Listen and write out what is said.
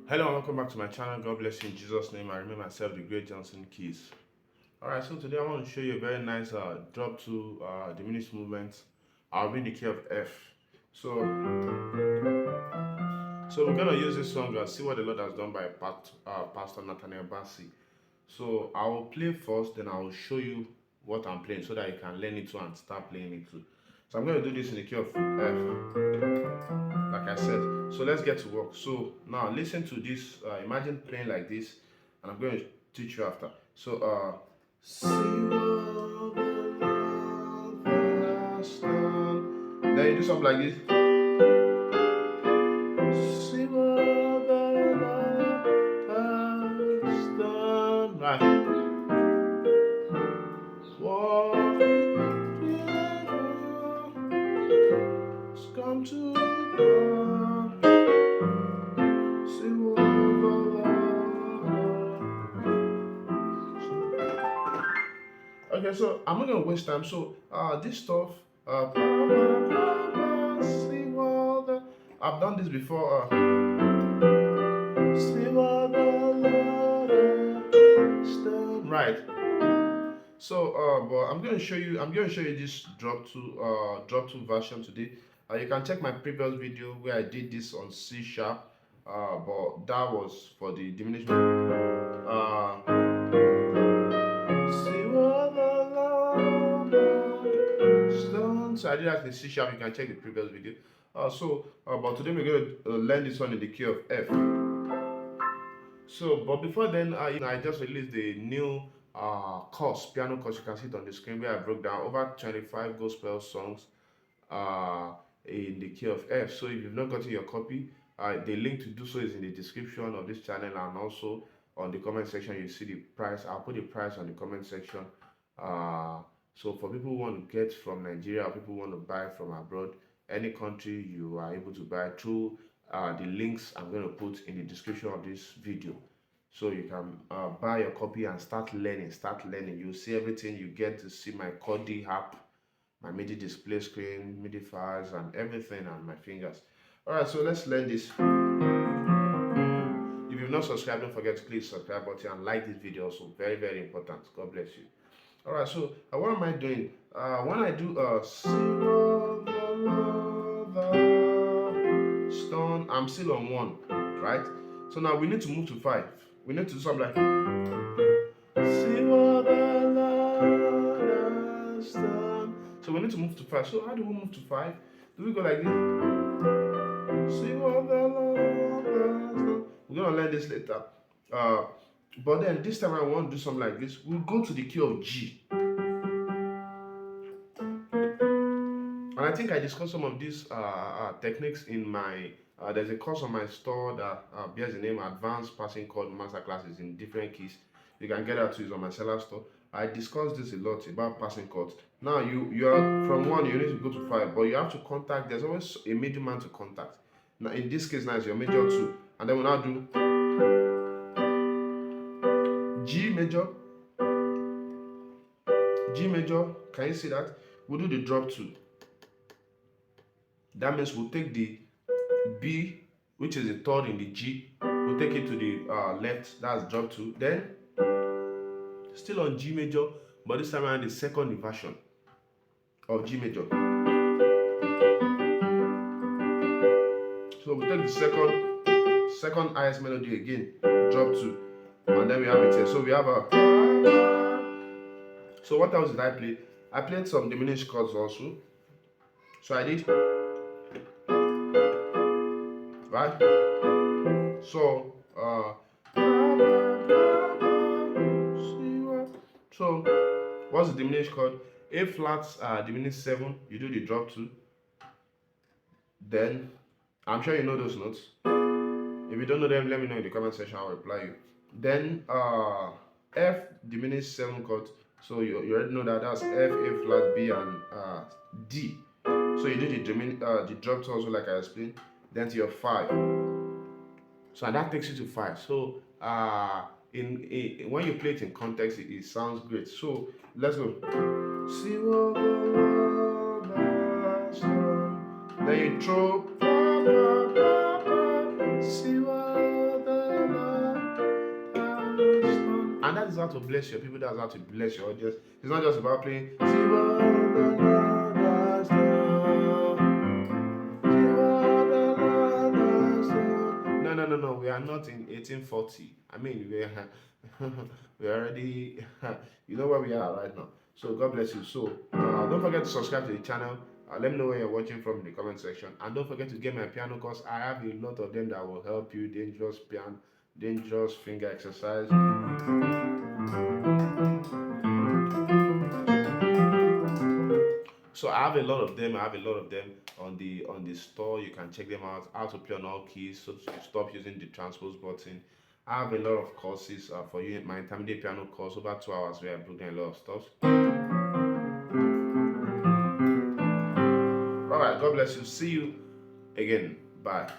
Hello and welcome back to my channel. God bless you in Jesus' name. I remain myself, the great Johnsonkeyz. Alright, so today I want to show you a very nice drop to diminished movement. I'll be in the key of F. So we're gonna use this song, See What the Lord Has Done by Pastor Nathaniel Bassi. So I will play first, then I will show you what I'm playing so that you can learn it too and start playing it too. So I'm going to do this in the key of F, like I said. So let's get to work. So now listen to this. Imagine playing like this, and I'm going to teach you after. So see what the Lord has done. Then you do something like this. See what the Lord has done. Right. What has come to pass. See what the Okay, so I'm not gonna waste time. So this stuff, see what the I've done this before. See what the Lord has done. Right. So but I'm gonna show you this drop two version today. You can check my previous video where I did this on C sharp. But that was for the diminished. See what the Lord has done. So I did actually C sharp. You can check the previous video. But today we're going to learn this one in the key of F. So, but before then, I just released the new course, piano course. You can see it on the screen where I broke down over 25 gospel songs uh, in the key of F. So if you've not gotten your copy, the link to do so is in the description of this channel, and also on the comment section you see the price. I'll put the price on the comment section. So for people who want to get from Nigeria, or people who want to buy from abroad, any country, you are able to buy through the links I'm going to put in the description of this video. So you can buy your copy and start learning. You'll see everything. You get to see my chord app, my MIDI display screen, MIDI files, and everything, and my fingers. Alright, so let's learn this. If you've not subscribed, don't forget to click the subscribe button and like this video also. Very, very important. God bless you. Alright, so what am I doing? When I do see what the Lord has done, I'm still on 1, right? So now we need to move to 5. We need to do something like see what the Lord has done. So we need to move to 5. So how do we move to 5? Do we go like this? See what the Lord has done. We're gonna learn this later. But then this time I want to do something like this. We'll go to the key of G. And I think I discussed some of these techniques in my there's a course on my store that bears the name Advanced Passing Chord Masterclasses in different keys. You can get that too. It's on my seller store. I discussed this a lot about passing chords. Now you are from 1, you need to go to 5, but you have to contact. There's always a middleman to contact. Now in this case, now it's your major 2, and then we'll now do G major. G major. Can you see that? We'll do the drop 2. That means we'll take the B, which is the 3rd in the G, we'll take it to the left, that's drop 2. Then, still on G major, but this time around the 2nd inversion of G major. So we take the second highest melody again, drop 2, and then we have it here. So we have a. So what else did I play? I played some diminished chords also. So I did. Right? So what's the diminished chord? A flat diminished 7, you do the drop 2. Then I'm sure you know those notes. If you don't know them, let me know in the comment section, I'll reply you. Then F diminished 7 chord. So you already know that that's F, A flat, B, and D. So you do the drop 2 also, like I explained. Then to your 5. So that takes you to 5. So when you play it in context, it sounds great. So let's go. See what the Lord has done. Then you throw. See what the is how to bless your people. That's how to bless your audience. It's not just about playing. See what the Lord has done. See what the Lord has done. No, no, no, no. We are not in 1840. I mean, we're already, you know where we are right now. So God bless you. So don't forget to subscribe to the channel. Let me know where you're watching from in the comment section. And don't forget to get my piano course. I have a lot of them that will help you. Dangerous piano, dangerous finger exercise. So I have a lot of them. I have a lot of them on the store. You can check them out. How to play on all keys. So to stop using the transpose button. I have a lot of courses for you. My intermediate piano course, over 2 hours, where I broke down a lot of stuff. All right. God bless you. See you again. Bye.